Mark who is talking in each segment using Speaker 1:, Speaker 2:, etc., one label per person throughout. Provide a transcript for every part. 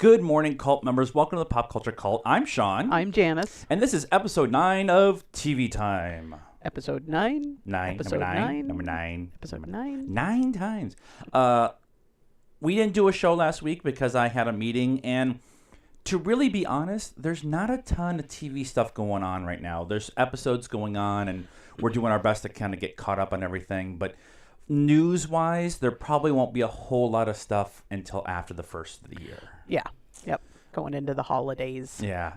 Speaker 1: Good morning, cult members. Welcome to the Pop Culture Cult. I'm Sean.
Speaker 2: I'm Janice.
Speaker 1: And this is episode 9 of TV Time.
Speaker 2: Episode 9.
Speaker 1: Number 9.
Speaker 2: Episode 9.
Speaker 1: 9 times. We didn't do a show last week because I had a meeting, and to really be honest, there's not a ton of TV stuff going on right now. There's episodes going on, and we're doing our best to kind of get caught up on everything, but news-wise, there probably won't be a whole lot of stuff until after the first of the year.
Speaker 2: Yeah. Yep. Going into the holidays.
Speaker 1: Yeah.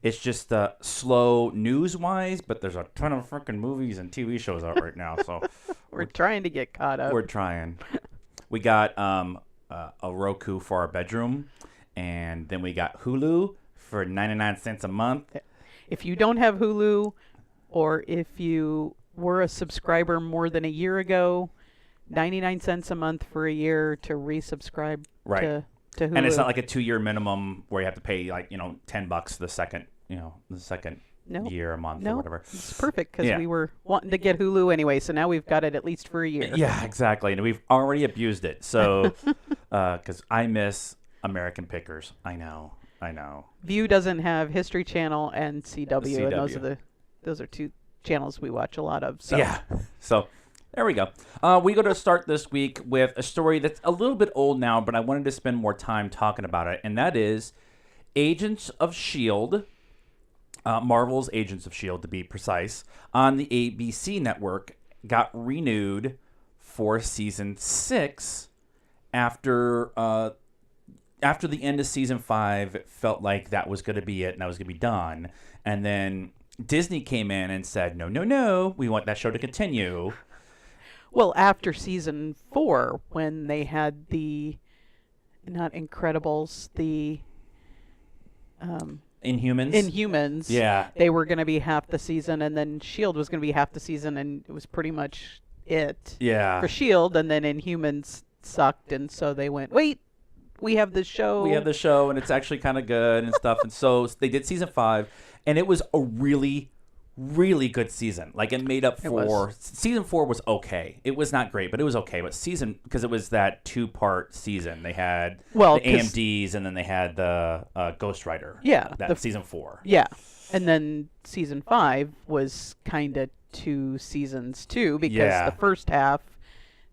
Speaker 1: It's just slow news-wise, but there's a ton of freaking movies and TV shows out right now, so
Speaker 2: we're trying to get caught up.
Speaker 1: We're trying. We got a Roku for our bedroom, and then we got Hulu for 99 cents a month.
Speaker 2: If you don't have Hulu, or if you were a subscriber more than a year ago, 99 cents a month for a year to resubscribe to Hulu.
Speaker 1: And it's not like a 2-year minimum where you have to pay $10 the second year, a month, or whatever.
Speaker 2: It's perfect because we were wanting to get Hulu anyway, so now we've got it at least for a year.
Speaker 1: Yeah, exactly. And we've already abused it. So, because I miss American Pickers. I know.
Speaker 2: View doesn't have History Channel and CW. And those are two channels we watch a lot of. So.
Speaker 1: Yeah. So there we go. We're going to start this week with a story that's a little bit old now, but I wanted to spend more time talking about it, and that is Agents of S.H.I.E.L.D., Marvel's Agents of S.H.I.E.L.D., to be precise, on the ABC network got renewed for season 6 after the end of season 5. It felt like that was going to be it and that was going to be done. And then Disney came in and said, no, we want that show to continue.
Speaker 2: Well, after season 4, when they had the, not Incredibles, the Inhumans.
Speaker 1: Yeah.
Speaker 2: They were going to be half the season, and then S.H.I.E.L.D. was going to be half the season, and it was pretty much it for S.H.I.E.L.D., and then Inhumans sucked, and so they went, wait, we have the show.
Speaker 1: And it's actually kind of good and stuff. And so they did season 5, and it was a really, really good season. Like, it made up for... Season 4 was okay. It was not great, but it was okay. But because it was that 2-part season. They had the AMDs, and then they had the Ghost Rider.
Speaker 2: Yeah.
Speaker 1: Season 4.
Speaker 2: Yeah. And then season 5 was kind of 2 seasons, too, because the first half...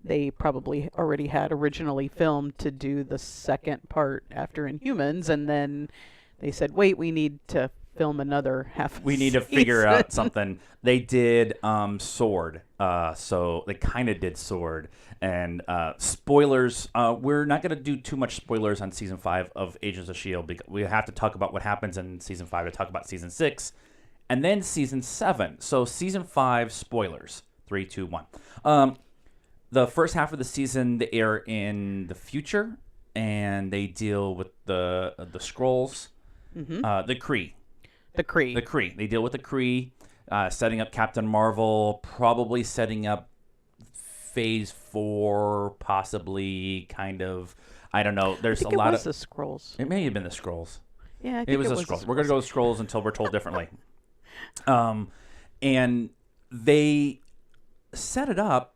Speaker 2: They probably already had originally filmed to do the second part after Inhumans, and then they said, wait, we need to film another half
Speaker 1: We need to figure out something. They did Sword. So they kind of did Sword. And spoilers, we're not going to do too much spoilers on Season 5 of Agents of S.H.I.E.L.D. because we have to talk about what happens in Season 5 to talk about Season 6. And then Season 7. So Season 5 spoilers. 3, 2, 1. The first half of the season, they air in the future, and they deal with the Skrulls, the Kree.
Speaker 2: The
Speaker 1: Kree. They deal with the Kree, setting up Captain Marvel, probably setting up Phase 4, possibly, kind of. I don't know. There's a lot of...
Speaker 2: the Skrulls.
Speaker 1: It may have been the Skrulls.
Speaker 2: Yeah, I think
Speaker 1: it was the Skrulls. We're going to go with Skrulls until we're told differently. And they set it up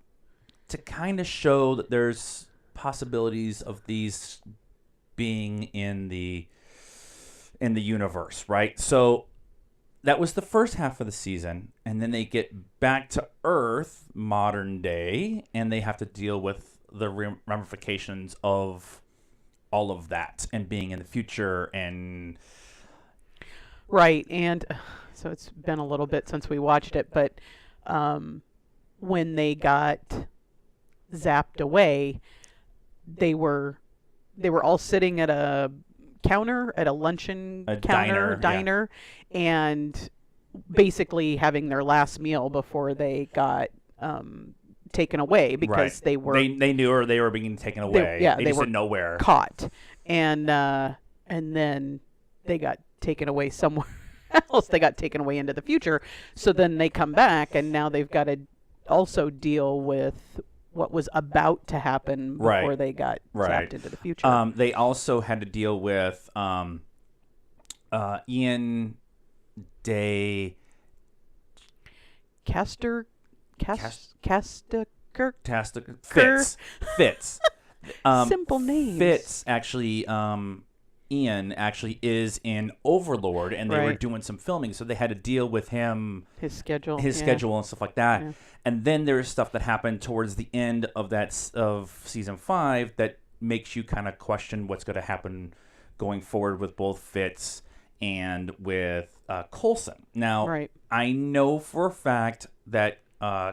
Speaker 1: to kind of show that there's possibilities of these being in the universe, right? So that was the first half of the season, and then they get back to Earth, modern day, and they have to deal with the ramifications of all of that and being in the future and...
Speaker 2: Right, and so it's been a little bit since we watched it, but when they got zapped away, they were all sitting at a counter, at a luncheon diner, and basically having their last meal before they got taken away because they were...
Speaker 1: They knew they were being taken away. They just didn't know where.
Speaker 2: Caught. And then they got taken away somewhere else. They got taken away into the future. So then they come back, and now they've got to also deal with what was about to happen before they got zapped into the future.
Speaker 1: They also had to deal with Ian Day...
Speaker 2: Fitz.
Speaker 1: Fitz.
Speaker 2: Simple names.
Speaker 1: Fitz actually Ian actually is in Overlord, and they were
Speaker 2: Right.
Speaker 1: doing some filming, so they had to deal with him,
Speaker 2: His schedule.
Speaker 1: his
Speaker 2: yeah.
Speaker 1: schedule and stuff like that.
Speaker 2: Yeah.
Speaker 1: And then there's stuff that happened towards the end of of season 5 that makes you kind of question what's going to happen going forward with both Fitz and with Coulson. Now,
Speaker 2: Right.
Speaker 1: I know for a fact that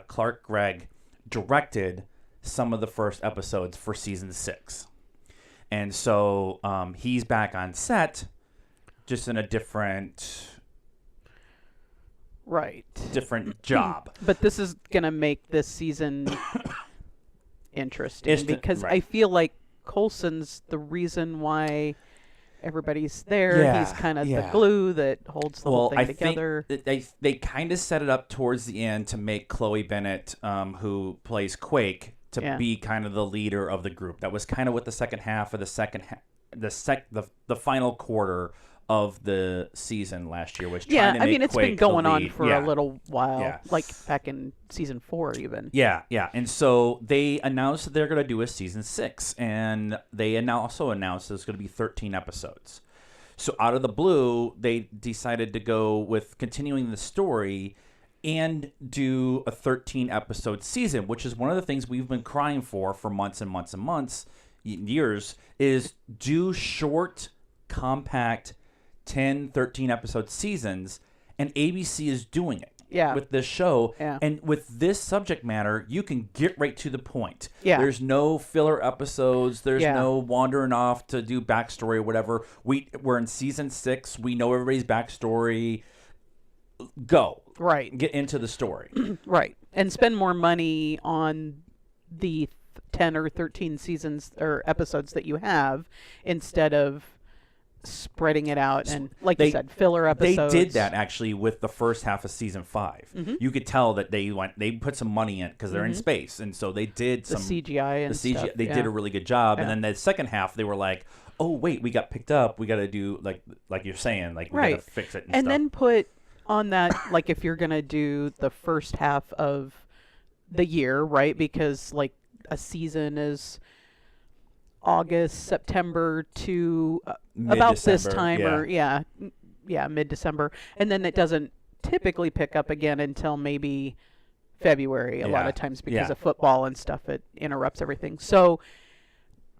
Speaker 1: Clark Gregg directed some of the first episodes for season 6. And so he's back on set, just in a different
Speaker 2: Right.
Speaker 1: job.
Speaker 2: But this is gonna make this season interesting
Speaker 1: It's
Speaker 2: because
Speaker 1: right.
Speaker 2: I feel like Coulson's the reason why everybody's there.
Speaker 1: Yeah,
Speaker 2: He's kind of the
Speaker 1: yeah.
Speaker 2: glue that holds the whole thing
Speaker 1: I
Speaker 2: together.
Speaker 1: think that they kind of set it up towards the end to make Chloe Bennett, who plays Quake, to
Speaker 2: Yeah.
Speaker 1: be kind of the leader of the group. That was kind of what the second half of the final quarter of the season last year was trying
Speaker 2: Yeah,
Speaker 1: to
Speaker 2: I
Speaker 1: make
Speaker 2: mean it's
Speaker 1: Quake
Speaker 2: been going
Speaker 1: the
Speaker 2: on
Speaker 1: lead.
Speaker 2: for
Speaker 1: Yeah.
Speaker 2: a little while,
Speaker 1: Yeah.
Speaker 2: like back in season 4 even.
Speaker 1: Yeah, yeah. And so they announced that they're going to do a season 6, and they also announced there's going to be 13 episodes. So out of the blue, they decided to go with continuing the story and do a 13-episode season, which is one of the things we've been crying for months and months and months, years, is do short, compact 10, 13-episode seasons, and ABC is doing it.
Speaker 2: Yeah.
Speaker 1: With this show.
Speaker 2: Yeah.
Speaker 1: And with this subject matter, you can get right to the point.
Speaker 2: Yeah.
Speaker 1: There's no filler episodes. There's
Speaker 2: Yeah.
Speaker 1: no wandering off to do backstory or whatever. We're in season 6. We know everybody's backstory. Go.
Speaker 2: Right.
Speaker 1: Get into the story.
Speaker 2: Right. And spend more money on the 10 or 13 seasons or episodes that you have instead of spreading it out and, like you said, filler episodes.
Speaker 1: They did that actually with the first half of season 5.
Speaker 2: Mm-hmm.
Speaker 1: You could tell that they put some money in because they're in space, and so they did
Speaker 2: The
Speaker 1: some
Speaker 2: CGI and
Speaker 1: the CGI.
Speaker 2: stuff.
Speaker 1: They
Speaker 2: yeah.
Speaker 1: did a really good job, and
Speaker 2: Yeah.
Speaker 1: then the second half they were like, "Oh wait, we got picked up. We got to do like you're saying, like we got
Speaker 2: Right.
Speaker 1: to fix it."
Speaker 2: And
Speaker 1: stuff.
Speaker 2: then put on that, like if you're going to do the first half of the year, right? Because like a season is August, September to about this
Speaker 1: Mid-December,
Speaker 2: time
Speaker 1: yeah.
Speaker 2: or mid-December. And then it doesn't typically pick up again until maybe February a lot
Speaker 1: Yeah.
Speaker 2: of times because
Speaker 1: Yeah.
Speaker 2: of football and stuff. It interrupts everything. So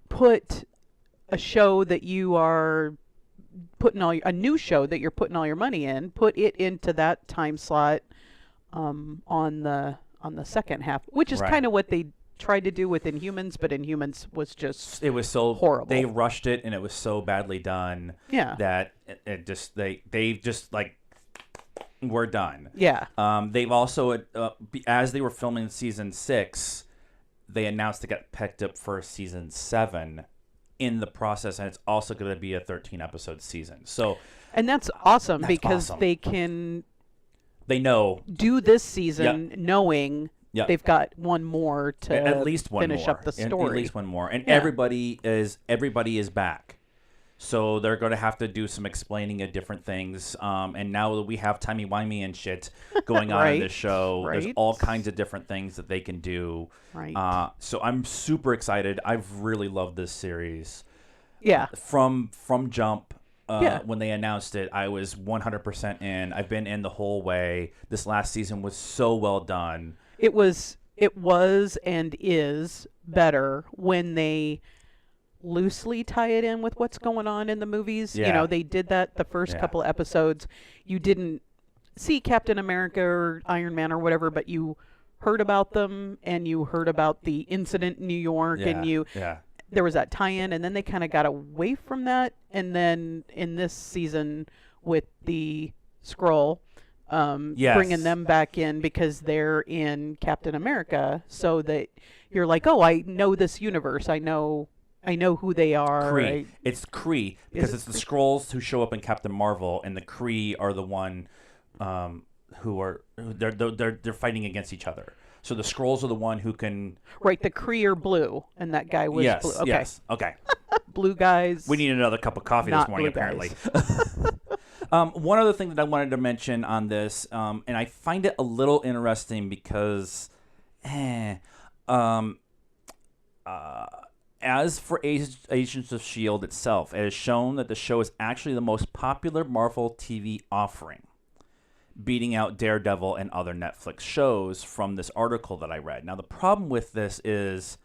Speaker 2: put a show that you are putting a new show that you're putting all your money in, put it into that time slot on the second half, which is
Speaker 1: Right.
Speaker 2: kind of what they tried to do with Inhumans, but Inhumans was just
Speaker 1: It was so
Speaker 2: horrible.
Speaker 1: They rushed it, and it was so badly done
Speaker 2: Yeah.
Speaker 1: that it just they just like we're done.
Speaker 2: Yeah.
Speaker 1: They've also as they were filming season 6, they announced it got picked up for season 7 in the process, and it's also going to be a 13-episode season. So
Speaker 2: And that's awesome
Speaker 1: That's
Speaker 2: because
Speaker 1: awesome.
Speaker 2: they can
Speaker 1: they know
Speaker 2: do this season knowing
Speaker 1: Yep.
Speaker 2: they've got one more to
Speaker 1: at least one
Speaker 2: finish
Speaker 1: more.
Speaker 2: up the
Speaker 1: At
Speaker 2: story.
Speaker 1: least one more, and
Speaker 2: Yeah.
Speaker 1: everybody is back. So they're going to have to do some explaining of different things. And now that we have timey-wimey and shit going on in
Speaker 2: Right.
Speaker 1: this show, there's
Speaker 2: Right.
Speaker 1: all kinds of different things that they can do.
Speaker 2: Right.
Speaker 1: So I'm super excited. I've really loved this series.
Speaker 2: Yeah.
Speaker 1: From Jump,
Speaker 2: Yeah.
Speaker 1: when they announced it, I was 100% in. I've been in the whole way. This last season was so well done.
Speaker 2: It was and is better when they loosely tie it in with what's going on in the movies.
Speaker 1: Yeah.
Speaker 2: You know, they did that the first
Speaker 1: Yeah.
Speaker 2: couple episodes. You didn't see Captain America or Iron Man or whatever, but you heard about them and you heard about the incident in New York and
Speaker 1: yeah.
Speaker 2: there was that tie-in, and then they kind of got away from that. And then in this season with the Skrull,
Speaker 1: Yes.
Speaker 2: bringing them back in because they're in Captain America, so that you're like, oh, I know this universe. I know who they are.
Speaker 1: Kree. It's Kree because
Speaker 2: it
Speaker 1: it's the Skrulls who show up in Captain Marvel, and the Kree are the one they're fighting against each other. So the Skrulls are the one who can.
Speaker 2: Right, the Kree are blue, and that guy was
Speaker 1: Yes.
Speaker 2: blue. Okay,
Speaker 1: Yes. Okay.
Speaker 2: blue guys.
Speaker 1: We need another cup of coffee
Speaker 2: Not
Speaker 1: this morning,
Speaker 2: blue
Speaker 1: apparently.
Speaker 2: guys.
Speaker 1: One other thing that I wanted to mention on this, and I find it a little interesting because, As for Agents of S.H.I.E.L.D. itself, it has shown that the show is actually the most popular Marvel TV offering, beating out Daredevil and other Netflix shows from this article that I read. Now, the problem with this is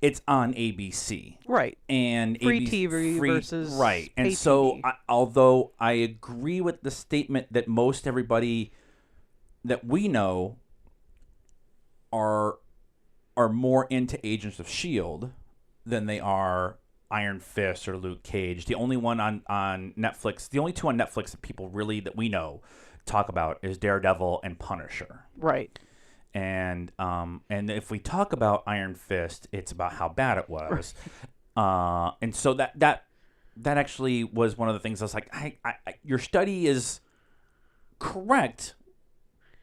Speaker 1: it's on ABC.
Speaker 2: Right.
Speaker 1: And
Speaker 2: Free
Speaker 1: ABC,
Speaker 2: TV versus
Speaker 1: right.
Speaker 2: pay
Speaker 1: And so,
Speaker 2: TV.
Speaker 1: although I agree with the statement that most everybody that we know are more into Agents of S.H.I.E.L.D. than they are Iron Fist or Luke Cage. The only one on Netflix, the only two on Netflix that people really, that we know, talk about is Daredevil and Punisher.
Speaker 2: Right.
Speaker 1: And if we talk about Iron Fist, it's about how bad it was. And so that actually was one of the things I was like, I your study is correct,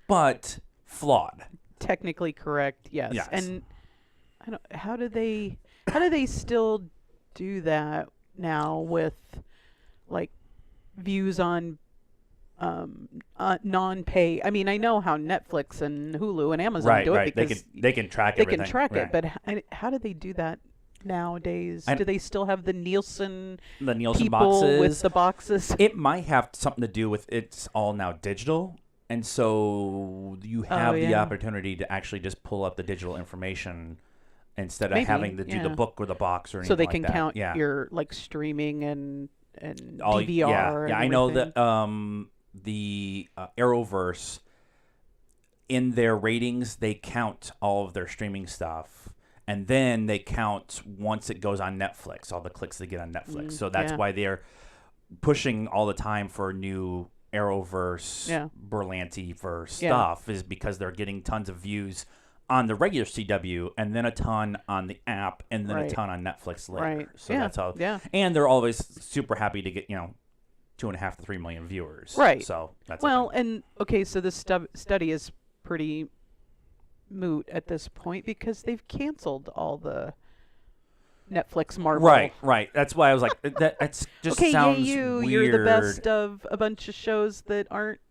Speaker 1: but flawed.
Speaker 2: Technically correct, yes.
Speaker 1: Yes.
Speaker 2: And I don't, how do they still do that now with like views on non-pay? I mean, I know how Netflix and Hulu and Amazon do it because
Speaker 1: they can track
Speaker 2: they
Speaker 1: everything.
Speaker 2: can track
Speaker 1: Right.
Speaker 2: it, but how do they do that nowadays?
Speaker 1: I-
Speaker 2: Do they still have the Nielsen
Speaker 1: Nielsen
Speaker 2: people
Speaker 1: boxes
Speaker 2: with the boxes?
Speaker 1: It might have something to do with it's all now digital, and so you have the
Speaker 2: yeah.
Speaker 1: opportunity to actually just pull up the digital information instead of
Speaker 2: Maybe,
Speaker 1: having to do the
Speaker 2: yeah.
Speaker 1: book or the box or anything
Speaker 2: So they
Speaker 1: like
Speaker 2: can
Speaker 1: that.
Speaker 2: count
Speaker 1: Yeah.
Speaker 2: your like streaming and
Speaker 1: All-
Speaker 2: DVR.
Speaker 1: Yeah,
Speaker 2: and
Speaker 1: yeah. I know
Speaker 2: everything.
Speaker 1: that the Arrowverse, in their ratings, they count all of their streaming stuff, and then they count once it goes on Netflix, all the clicks they get on Netflix. So that's
Speaker 2: yeah.
Speaker 1: why they're pushing all the time for new Arrowverse,
Speaker 2: Yeah.
Speaker 1: Berlanti-verse
Speaker 2: Yeah.
Speaker 1: stuff, is because they're getting tons of views on the regular CW, and then a ton on the app, and then a
Speaker 2: Right.
Speaker 1: ton on Netflix later.
Speaker 2: Right.
Speaker 1: So
Speaker 2: Yeah.
Speaker 1: that's how.
Speaker 2: Yeah.
Speaker 1: And they're always super happy to get 2.5 to 3 million viewers.
Speaker 2: Right.
Speaker 1: So that's
Speaker 2: Well,
Speaker 1: a thing.
Speaker 2: and okay, so this study is pretty moot at this point because they've canceled all the Netflix Marvel.
Speaker 1: Right. That's why I was like, that's just
Speaker 2: Okay,
Speaker 1: sounds
Speaker 2: yay you!
Speaker 1: weird.
Speaker 2: You're the best of a bunch of shows that aren't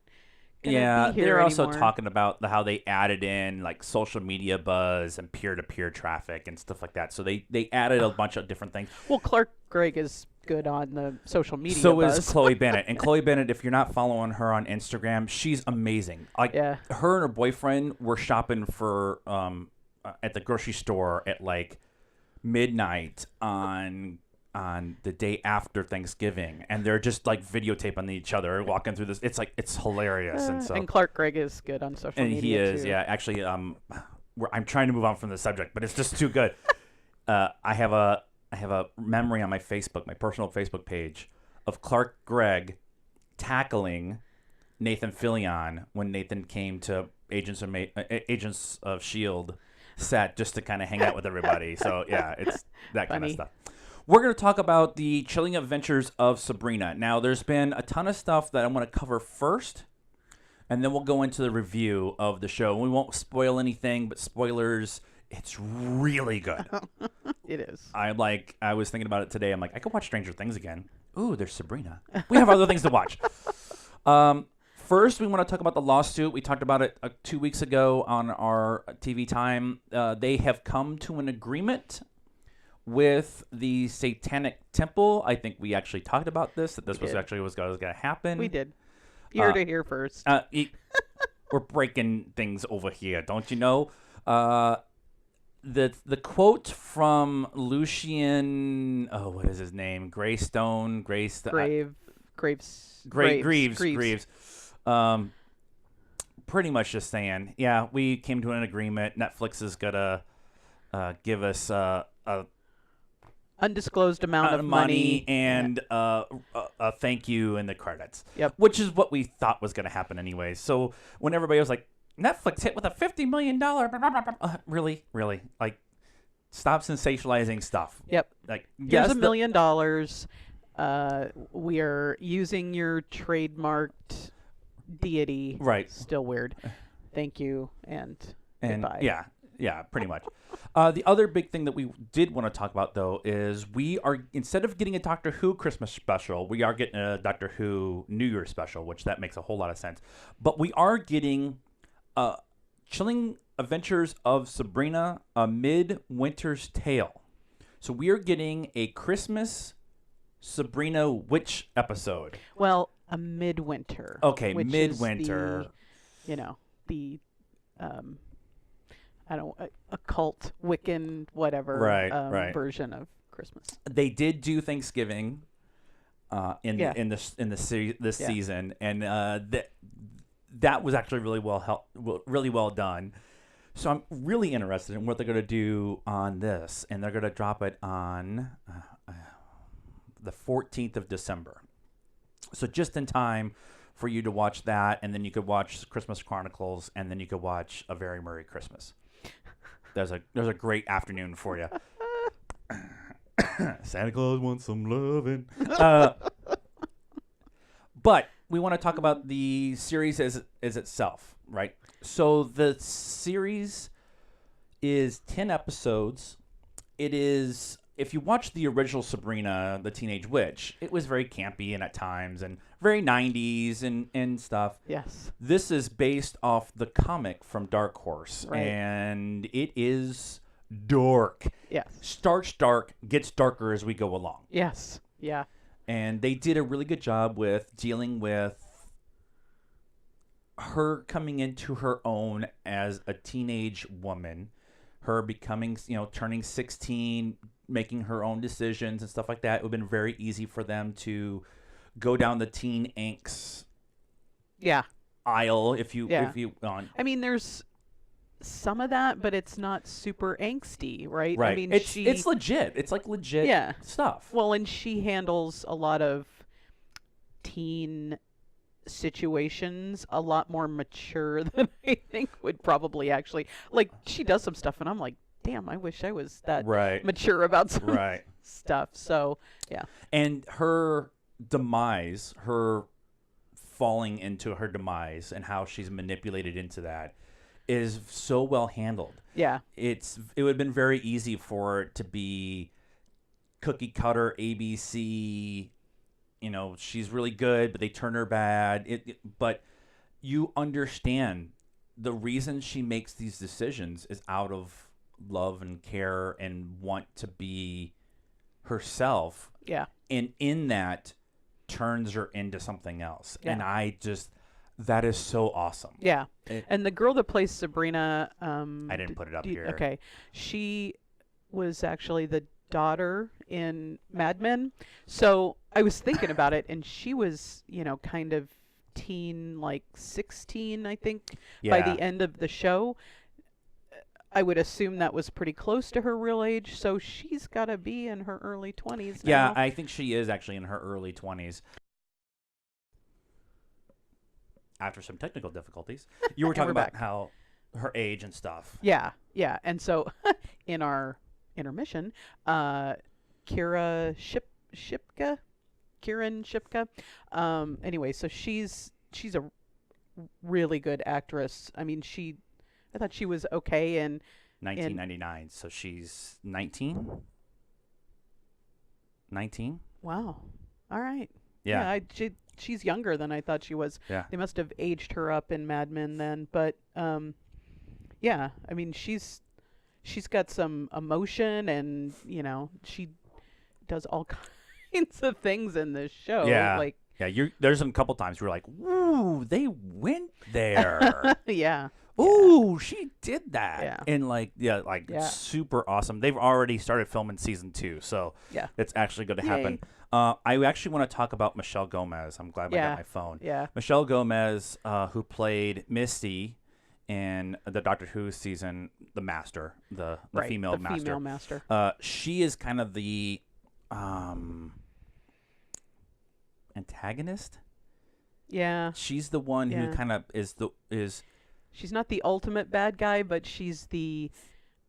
Speaker 2: gonna
Speaker 1: Yeah,
Speaker 2: be here
Speaker 1: they're also
Speaker 2: anymore.
Speaker 1: talking about how they added in like social media buzz and peer-to-peer traffic and stuff like that. So they added a bunch of different things.
Speaker 2: Well, Clark Gregg is good on the social media.
Speaker 1: So
Speaker 2: buzz.
Speaker 1: is Chloe Bennett. And Chloe Bennett, if you're not following her on Instagram, she's amazing. Like
Speaker 2: Yeah.
Speaker 1: her and her boyfriend were shopping for at the grocery store at like midnight on the day after Thanksgiving, and they're just like videotaping each other walking through this. It's like it's hilarious, and so
Speaker 2: and Clark Gregg is good on social
Speaker 1: and
Speaker 2: media
Speaker 1: he is,
Speaker 2: too.
Speaker 1: yeah. Actually, I'm trying to move on from the subject, but it's just too good. I have a memory on my Facebook, my personal Facebook page, of Clark Gregg tackling Nathan Fillion when Nathan came to Agents of S.H.I.E.L.D. set just to kind of hang out with everybody. So yeah, it's that kind of
Speaker 2: Funny.
Speaker 1: stuff. We're going to talk about the Chilling Adventures of Sabrina. Now, there's been a ton of stuff that I want to cover first, and then we'll go into the review of the show. We won't spoil anything, but spoilers, it's really good.
Speaker 2: It is.
Speaker 1: I was thinking about it today. I'm like, I could watch Stranger Things again. Ooh, there's Sabrina. We have other things to watch. First, we want to talk about the lawsuit. We talked about it 2 weeks ago on our TV time. They have come to an agreement with the Satanic Temple. I think we actually talked about this, that this was actually was going to happen.
Speaker 2: We did. You heard it here first.
Speaker 1: We're breaking things over here, don't you know? The quote from Lucian, what is his name? Greaves. Pretty much just saying, yeah, we came to an agreement. Netflix is gonna give us a
Speaker 2: Undisclosed amount of
Speaker 1: money and a thank you in the credits.
Speaker 2: Yep.
Speaker 1: Which is what we thought was gonna happen anyway. So when everybody was like, Netflix hit with a $50 million, really, like, stop sensationalizing stuff.
Speaker 2: Yep.
Speaker 1: Like,
Speaker 2: Here's
Speaker 1: yes,
Speaker 2: $1 million. We are using your trademarked deity.
Speaker 1: Right.
Speaker 2: Still weird. Thank you and goodbye.
Speaker 1: Yeah, pretty much. The other big thing that we did want to talk about, though, is we are, instead of getting a Doctor Who Christmas special, we are getting a Doctor Who New Year special, which that makes a whole lot of sense. But we are getting Chilling Adventures of Sabrina, A Midwinter's Tale, So we are getting a Christmas Sabrina witch episode.
Speaker 2: Well, a midwinter.
Speaker 1: Okay,
Speaker 2: which
Speaker 1: midwinter.
Speaker 2: Is the I don't occult Wiccan whatever
Speaker 1: Right.
Speaker 2: version of Christmas.
Speaker 1: They did do Thanksgiving in
Speaker 2: Yeah.
Speaker 1: this
Speaker 2: Yeah.
Speaker 1: season, and that was actually really well done. So I'm really interested in what they're going to do on this, and they're going to drop it on the 14th of December. So just in time for you to watch that, and then you could watch Christmas Chronicles, and then you could watch A Very Merry Christmas. There's a great afternoon for you. Santa Claus wants some loving. But we want to talk about the series as itself, right? So the series is 10 episodes. It is, if you watch the original Sabrina, the Teenage Witch, it was very campy and at times and very 90s and stuff.
Speaker 2: Yes.
Speaker 1: This is based off the comic from Dark Horse,
Speaker 2: Right.
Speaker 1: and it is dark.
Speaker 2: Yes.
Speaker 1: Starts dark, gets darker as we go along.
Speaker 2: Yes. Yeah.
Speaker 1: And they did a really good job with dealing with her coming into her own as a teenage woman, her becoming, turning 16, making her own decisions and stuff like that. It would have been very easy for them to go down the teen angst
Speaker 2: Yeah.
Speaker 1: aisle if you
Speaker 2: Yeah.
Speaker 1: want.
Speaker 2: I mean, there's some of that, but it's not super angsty, right?
Speaker 1: Right.
Speaker 2: I mean,
Speaker 1: it's legit. It's like legit
Speaker 2: Yeah.
Speaker 1: stuff.
Speaker 2: Well, and she handles a lot of teen situations a lot more mature than I think would probably actually. Like, she does some stuff, and I'm like, damn, I wish I was that
Speaker 1: Right.
Speaker 2: mature about some
Speaker 1: Right.
Speaker 2: stuff. So, yeah.
Speaker 1: And her demise, her falling into her demise and how she's manipulated into that is so well handled.
Speaker 2: Yeah.
Speaker 1: It would have been very easy for it to be cookie cutter ABC, she's really good, but they turn her bad. But you understand the reason she makes these decisions is out of love and care and want to be herself.
Speaker 2: Yeah.
Speaker 1: And in that turns her into something else.
Speaker 2: Yeah.
Speaker 1: And that is so awesome.
Speaker 2: Yeah. And the girl that plays Sabrina,
Speaker 1: I didn't put it up here.
Speaker 2: Okay. She was actually the daughter in Mad Men. So I was thinking about it, and she was, kind of teen, like 16, I think, by the end of the show. I would assume that was pretty close to her real age, so she's got to be in her early 20s now.
Speaker 1: Yeah, I think she is actually in her early 20s. After some technical difficulties. You were talking about how her age and stuff.
Speaker 2: Yeah, yeah. And so in our intermission, Kieran Shipka. Anyway, so she's a really good actress. I mean, I thought she was okay in
Speaker 1: 1999, so she's 19? 19?
Speaker 2: Wow. All right.
Speaker 1: Yeah.
Speaker 2: She's younger than I thought she was.
Speaker 1: Yeah.
Speaker 2: They must have aged her up in Mad Men then, but yeah, I mean, she's got some emotion, and she does all kinds of things in this show.
Speaker 1: Yeah.
Speaker 2: Like,
Speaker 1: yeah, there's a couple times where you're like, "Ooh, they went there."
Speaker 2: yeah.
Speaker 1: Ooh, she did that.
Speaker 2: Yeah.
Speaker 1: And super awesome. They've already started filming season 2, so
Speaker 2: Yeah.
Speaker 1: it's actually going to happen.
Speaker 2: Yay.
Speaker 1: I actually want to talk about Michelle Gomez. I'm glad I got my phone.
Speaker 2: Yeah.
Speaker 1: Michelle Gomez, who played Misty in the Doctor Who season, The Master, the female master.
Speaker 2: The female master.
Speaker 1: She is kind of the antagonist.
Speaker 2: Yeah.
Speaker 1: She's the one who
Speaker 2: Yeah.
Speaker 1: kind of is.
Speaker 2: She's not the ultimate bad guy, but she's the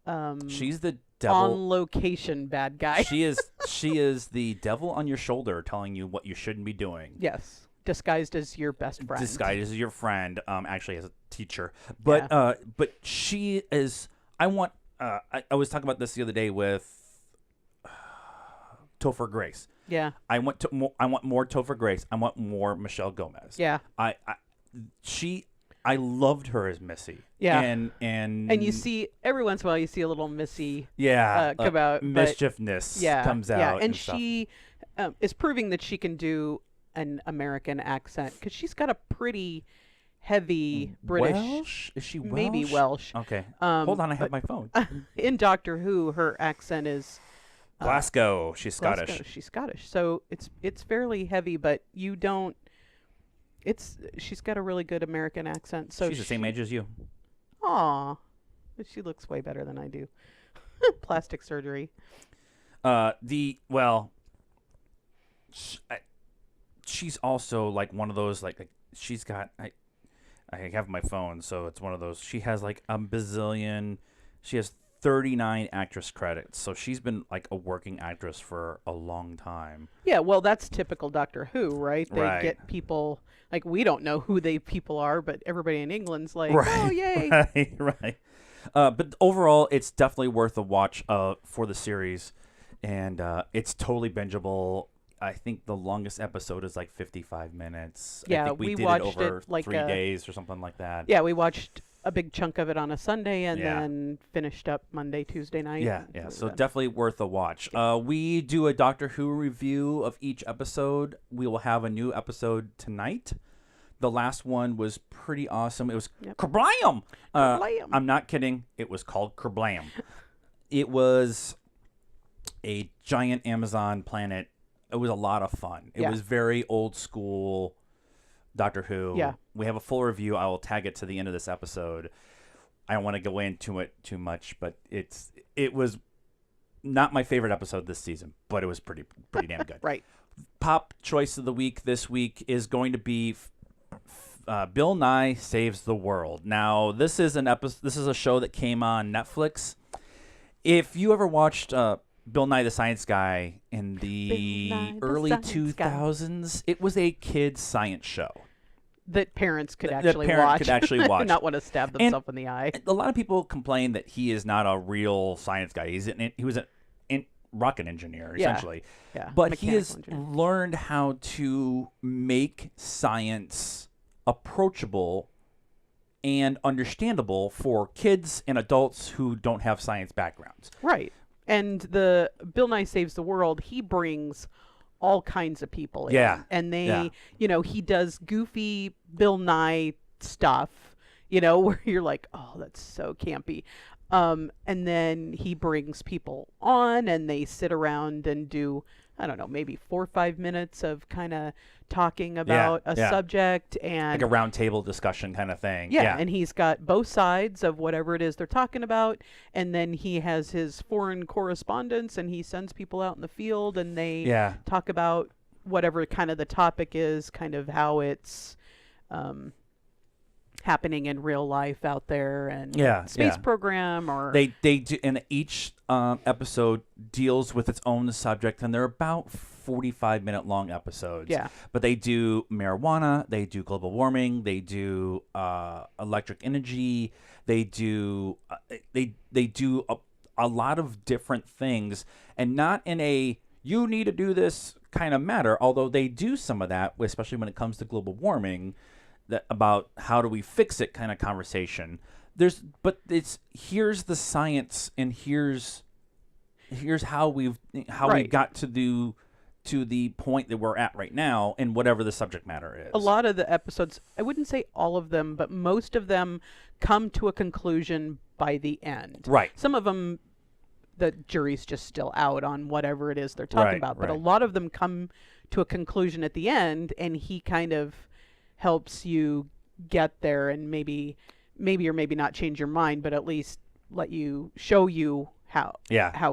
Speaker 1: devil
Speaker 2: on location bad guy.
Speaker 1: She is the devil on your shoulder telling you what you shouldn't be doing.
Speaker 2: Yes. Disguised as your best friend.
Speaker 1: Disguised as your friend, actually as a teacher. But but she is. I was talking about this the other day with Topher Grace.
Speaker 2: Yeah.
Speaker 1: I want more Topher Grace. I want more Michelle Gomez.
Speaker 2: Yeah.
Speaker 1: She I loved her as Missy.
Speaker 2: Yeah.
Speaker 1: And
Speaker 2: you see every once in a while you see a little Missy
Speaker 1: come
Speaker 2: out,
Speaker 1: mischievousness comes out.
Speaker 2: Yeah, and
Speaker 1: stuff.
Speaker 2: she is proving that she can do an American accent because she's got a pretty heavy British.
Speaker 1: Welsh? Is she Welsh?
Speaker 2: Maybe Welsh.
Speaker 1: Okay. Hold on, I have my phone.
Speaker 2: In Doctor Who, her accent is
Speaker 1: Glasgow. She's Scottish.
Speaker 2: Glasgow. She's Scottish, so it's fairly heavy, but you don't. She's got a really good American accent. So
Speaker 1: she's the same age as you.
Speaker 2: Aw, she looks way better than I do. Plastic surgery.
Speaker 1: She's also like one of those like she's got I have my phone, so it's one of those. She has like a bazillion. She has 39 actress credits, so she's been like a working actress for a long time.
Speaker 2: Yeah, well, that's typical Doctor Who, right? They
Speaker 1: Right.
Speaker 2: get people like we don't know who they people are, but everybody in England's like,
Speaker 1: Right.
Speaker 2: oh yay!
Speaker 1: Right. But overall, it's definitely worth a watch for the series, and it's totally bingeable. I think the longest episode is like 55 minutes.
Speaker 2: Yeah,
Speaker 1: I think
Speaker 2: we
Speaker 1: did
Speaker 2: watched
Speaker 1: it over
Speaker 2: it like
Speaker 1: 3 days or something like that.
Speaker 2: Yeah, we watched a big chunk of it on a Sunday and
Speaker 1: Yeah.
Speaker 2: then finished up Monday, Tuesday night.
Speaker 1: Yeah. So definitely worth a watch. We do a Doctor Who review of each episode. We will have a new episode tonight. The last one was pretty awesome. It was Kerblam!
Speaker 2: Kerblam!
Speaker 1: I'm not kidding. It was called Kerblam. It was a giant Amazon planet. It was a lot of fun. It was very old school Doctor Who.
Speaker 2: Yeah.
Speaker 1: We have a full review. I will tag it to the end of this episode. I don't want to go into it too much, but it was not my favorite episode this season, but it was pretty damn good.
Speaker 2: Right.
Speaker 1: Pop choice of the week this week is going to be Bill Nye Saves the World. Now, this is a show that came on Netflix. If you ever watched Bill Nye the Science Guy in the early 2000s, it was a kids' science show
Speaker 2: that parents could
Speaker 1: that
Speaker 2: actually
Speaker 1: parent
Speaker 2: watch.
Speaker 1: could actually watch.
Speaker 2: Not want to stab themselves in the eye.
Speaker 1: A lot of people complain that he is not a real science guy. He was a rocket engineer, essentially.
Speaker 2: Yeah.
Speaker 1: But he has
Speaker 2: Mechanical engineer.
Speaker 1: learned how to make science approachable and understandable for kids and adults who don't have science backgrounds.
Speaker 2: Right. And the Bill Nye Saves the World, he brings all kinds of people in.
Speaker 1: Yeah.
Speaker 2: And they, he does goofy Bill Nye stuff, where you're like, oh, that's so campy. And then he brings people on and they sit around and do, I don't know, maybe 4 or 5 minutes of kind of talking about a subject and
Speaker 1: like a round table discussion kind of thing.
Speaker 2: Yeah, and he's got both sides of whatever it is they're talking about, and then he has his foreign correspondence, and he sends people out in the field, and they talk about whatever kind of the topic is, kind of how it's happening in real life out there, and space program, or
Speaker 1: they do, and each episode deals with its own subject, and they're about 45-minute long episodes.
Speaker 2: Yeah.
Speaker 1: But they do marijuana, they do global warming, they do electric energy, they do they do a lot of different things, and not in a you need to do this kind of matter, although they do some of that, especially when it comes to global warming, that about how do we fix it kind of conversation. Here's the science, and here's how we've got to the point that we're at right now, and whatever the subject matter is.
Speaker 2: A lot of the episodes, I wouldn't say all of them, but most of them come to a conclusion by the end.
Speaker 1: Right.
Speaker 2: Some of them, the jury's just still out on whatever it is they're talking about, but a lot of them come to a conclusion at the end, and he kind of helps you get there, and maybe or maybe not change your mind, but at least show you how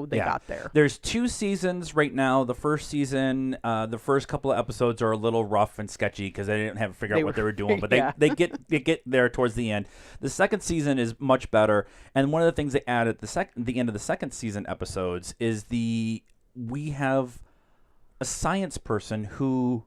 Speaker 2: they got there.
Speaker 1: There's 2 seasons right now. The first season, the first couple of episodes are a little rough and sketchy because they didn't have to figure out what they were doing, but they get there towards the end. The second season is much better, and one of the things they added at the end of the second season episodes is we have a science person who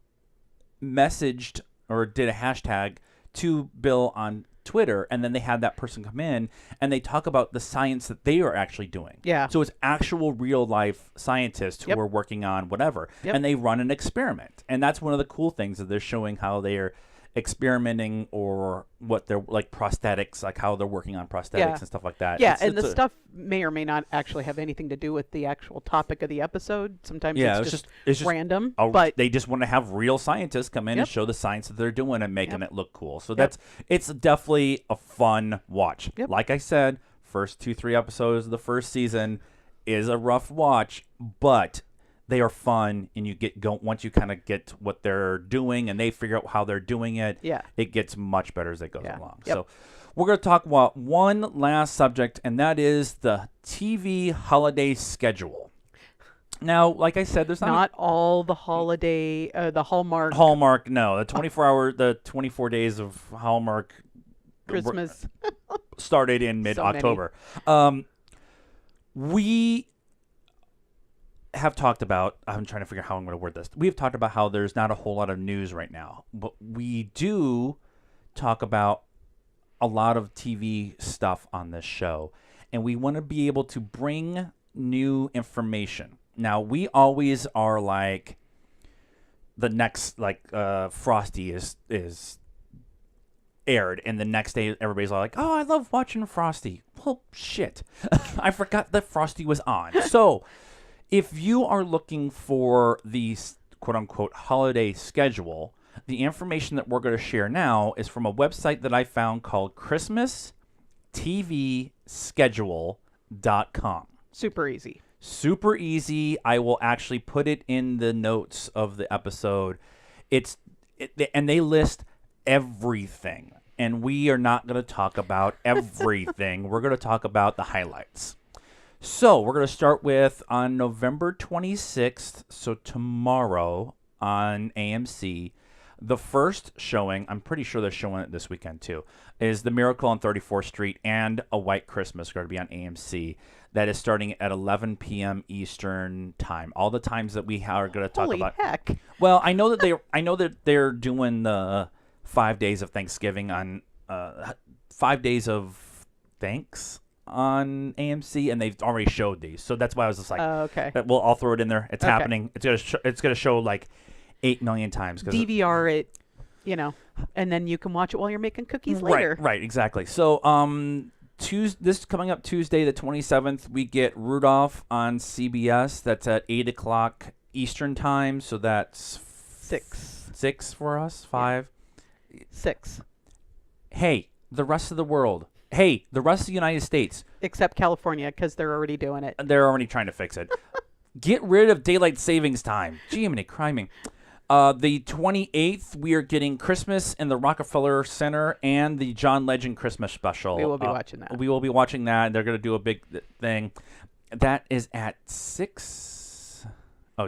Speaker 1: messaged or did a hashtag to Bill on Twitter, and then they had that person come in and they talk about the science that they are actually doing.
Speaker 2: Yeah.
Speaker 1: So it's actual real life scientists who are working on whatever, and they run an experiment. And that's one of the cool things that they're showing how they're experimenting or what they're like prosthetics, like how they're working on prosthetics
Speaker 2: Yeah.
Speaker 1: and stuff like that.
Speaker 2: Yeah,
Speaker 1: It's-
Speaker 2: and
Speaker 1: it's
Speaker 2: the
Speaker 1: a-
Speaker 2: stuff may or may not actually have anything to do with the actual topic of the episode. Sometimes
Speaker 1: Yeah,
Speaker 2: it's
Speaker 1: it's
Speaker 2: just
Speaker 1: just
Speaker 2: random.
Speaker 1: Oh,
Speaker 2: But
Speaker 1: they just want to have real scientists come in and
Speaker 2: Yep.
Speaker 1: show the science that they're doing and making
Speaker 2: Yep.
Speaker 1: it look cool. So
Speaker 2: Yep.
Speaker 1: it's definitely a fun watch.
Speaker 2: Yep.
Speaker 1: Like I said, first 2-3 episodes of the first season is a rough watch, but they are fun, and you get once you kind of get what they're doing and they figure out how they're doing it.
Speaker 2: Yeah.
Speaker 1: It gets much better as it goes
Speaker 2: Yeah.
Speaker 1: along.
Speaker 2: Yep.
Speaker 1: So we're going to talk about one last subject, and that is the TV holiday schedule. Now, like I said, there's
Speaker 2: not all the holiday, the Hallmark
Speaker 1: Hallmark, no. The 24 days of Hallmark
Speaker 2: Christmas.
Speaker 1: started in mid-October. We have talked about, I'm trying to figure out how I'm going to word this. We've talked about how there's not a whole lot of news right now, but we do talk about a lot of TV stuff on this show, and we want to be able to bring new information. Now, we always are like, the next, like, Frosty is aired, and the next day everybody's like, oh, I love watching Frosty. Well, shit. I forgot that Frosty was on. So, if you are looking for the quote-unquote holiday schedule, the information that we're going to share now is from a website that I found called ChristmasTVschedule.com.
Speaker 2: Super easy.
Speaker 1: Super easy. I will actually put it in the notes of the episode. And they list everything. And we are not going to talk about everything. We're going to talk about the highlights. So we're going to start with on November 26th, so tomorrow on AMC, the first showing, I'm pretty sure they're showing it this weekend too, is The Miracle on 34th Street and A White Christmas going to be on AMC. That is starting at 11 p.m. Eastern time. All the times that we are going to talk
Speaker 2: Holy
Speaker 1: about.
Speaker 2: heck.
Speaker 1: Well, I know that they're doing the 5 days of Thanksgiving on 5 days of Thanks on AMC, and they've already showed these. So that's why I was just like,
Speaker 2: Okay.
Speaker 1: I'll throw it in there. It's
Speaker 2: Okay.
Speaker 1: happening. It's gonna show like 8 million times.
Speaker 2: DVR it, and then you can watch it while you're making cookies later.
Speaker 1: Right, exactly. So this coming up Tuesday the 27th, we get Rudolph on CBS. That's at 8 o'clock Eastern time. So that's 6 for us. 5.
Speaker 2: 6.
Speaker 1: Hey, the rest of the world. Hey, the rest of the United States.
Speaker 2: Except California, because they're already doing it.
Speaker 1: They're already trying to fix it. Get rid of daylight savings time. Jiminy criming. The 28th, we are getting Christmas in the Rockefeller Center and the John Legend Christmas special.
Speaker 2: We will be watching that.
Speaker 1: We will be watching that. They're going to do a big thing. That is at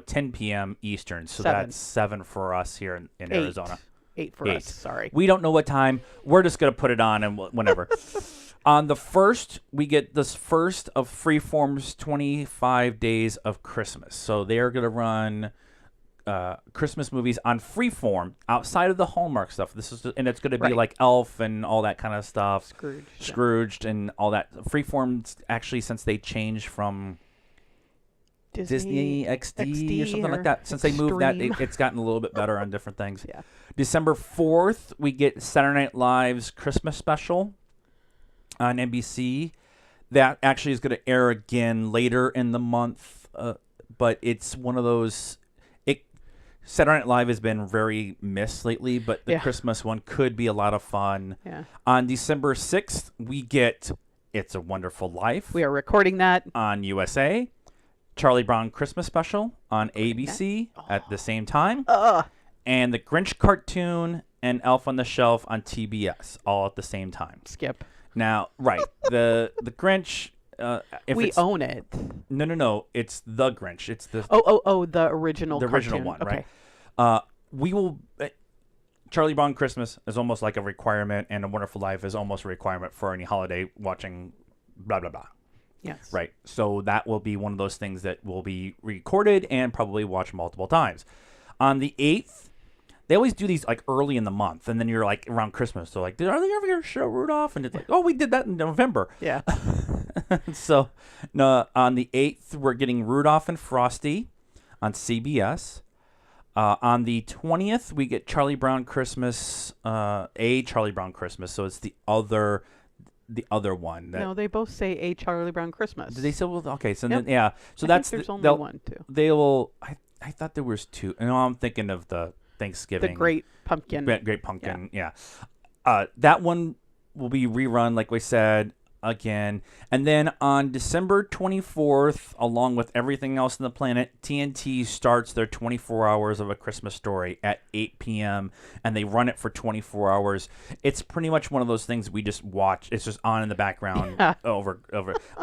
Speaker 1: 10 p.m. Eastern. So
Speaker 2: 7.
Speaker 1: that's 7 for us here in
Speaker 2: 8.
Speaker 1: Arizona.
Speaker 2: 8 for us. Sorry.
Speaker 1: We don't know what time. We're just going to put it on and whenever. On the 1st, we get this first of Freeform's 25 Days of Christmas. So they're going to run Christmas movies on Freeform outside of the Hallmark stuff. And it's going to be
Speaker 2: Right.
Speaker 1: like Elf and all that kind of stuff.
Speaker 2: Scrooged.
Speaker 1: And all that. Freeform, actually, since they changed from Disney XD or something like that. Since they moved that, it's gotten a little bit better on different things.
Speaker 2: Yeah.
Speaker 1: December 4th, we get Saturday Night Live's Christmas special on NBC. That actually is going to air again later in the month, but it's one of those. Saturday Night Live has been very missed lately, but the Christmas one could be a lot of fun.
Speaker 2: Yeah.
Speaker 1: On December 6th, we get It's a Wonderful Life.
Speaker 2: We are recording that
Speaker 1: on USA. Charlie Brown Christmas special on ABC at the same time. And the Grinch cartoon and Elf on the Shelf on TBS all at the same time.
Speaker 2: Skip.
Speaker 1: Now, right, the Grinch.
Speaker 2: We own it.
Speaker 1: No. It's the Grinch. It's the
Speaker 2: the original.
Speaker 1: The
Speaker 2: cartoon.
Speaker 1: original one,
Speaker 2: Okay.
Speaker 1: right? We will. Charlie Brown Christmas is almost like a requirement, and A Wonderful Life is almost a requirement for any holiday watching. Blah blah blah.
Speaker 2: Yes.
Speaker 1: Right. So that will be one of those things that will be recorded and probably watched multiple times. On the 8th, they always do these like early in the month, and then you're like around Christmas. So like, are they ever going to show Rudolph? And it's like, oh, we did that in November.
Speaker 2: Yeah.
Speaker 1: So no, on the 8th, we're getting Rudolph and Frosty on CBS. On the 20th, we get Charlie Brown Christmas, a Charlie Brown Christmas. So it's the other one.
Speaker 2: No, they both say A Charlie Brown Christmas.
Speaker 1: Did they still? Okay, so
Speaker 2: Yep.
Speaker 1: then yeah. So
Speaker 2: I
Speaker 1: that's
Speaker 2: think there's only one too.
Speaker 1: They will. I thought there was two. No, I'm thinking of the Thanksgiving.
Speaker 2: The Great Pumpkin.
Speaker 1: Great Pumpkin. Yeah. That one will be rerun, like we said, again. And then on December 24th, along with everything else on the planet, TNT starts their 24 hours of A Christmas Story at 8 p.m. and they run it for 24 hours. It's pretty much one of those things we just watch. It's just on in the background over.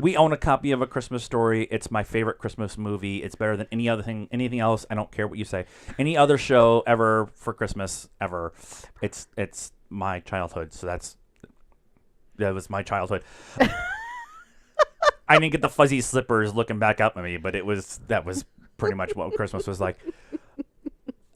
Speaker 1: We own a copy of A Christmas Story. It's my favorite Christmas movie. It's better than anything else. I don't care what you say. Any other show ever for Christmas ever. It's my childhood. So that was my childhood. I didn't get the fuzzy slippers looking back up at me, but that was pretty much what Christmas was like.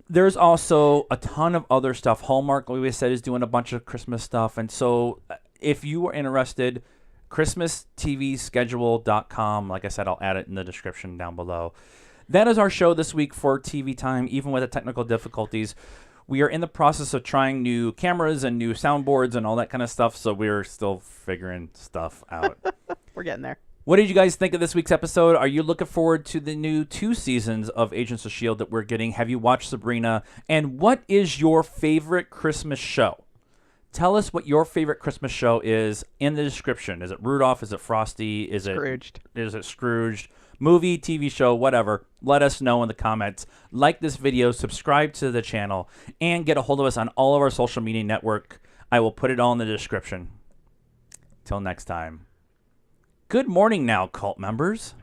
Speaker 1: There's also a ton of other stuff. Hallmark, like we said, is doing a bunch of Christmas stuff. And so if you are interested, ChristmasTVschedule.com. Like I said, I'll add it in the description down below. That is our show this week for TV time, even with the technical difficulties. We are in the process of trying new cameras and new soundboards and all that kind of stuff, so we're still figuring stuff out.
Speaker 2: We're getting there.
Speaker 1: What did you guys think of this week's episode? Are you looking forward to the new 2 seasons of Agents of S.H.I.E.L.D. that we're getting? Have you watched Sabrina? And what is your favorite Christmas show? Tell us what your favorite Christmas show is in the description. Is it Rudolph? Is it Frosty? Is
Speaker 2: Scrooged.
Speaker 1: Is it Scrooged? Movie, TV show, whatever. Let us know in the comments. Like this video, subscribe to the channel, and get a hold of us on all of our social media network. I will put it all in the description. Till next time. Good morning now, cult members.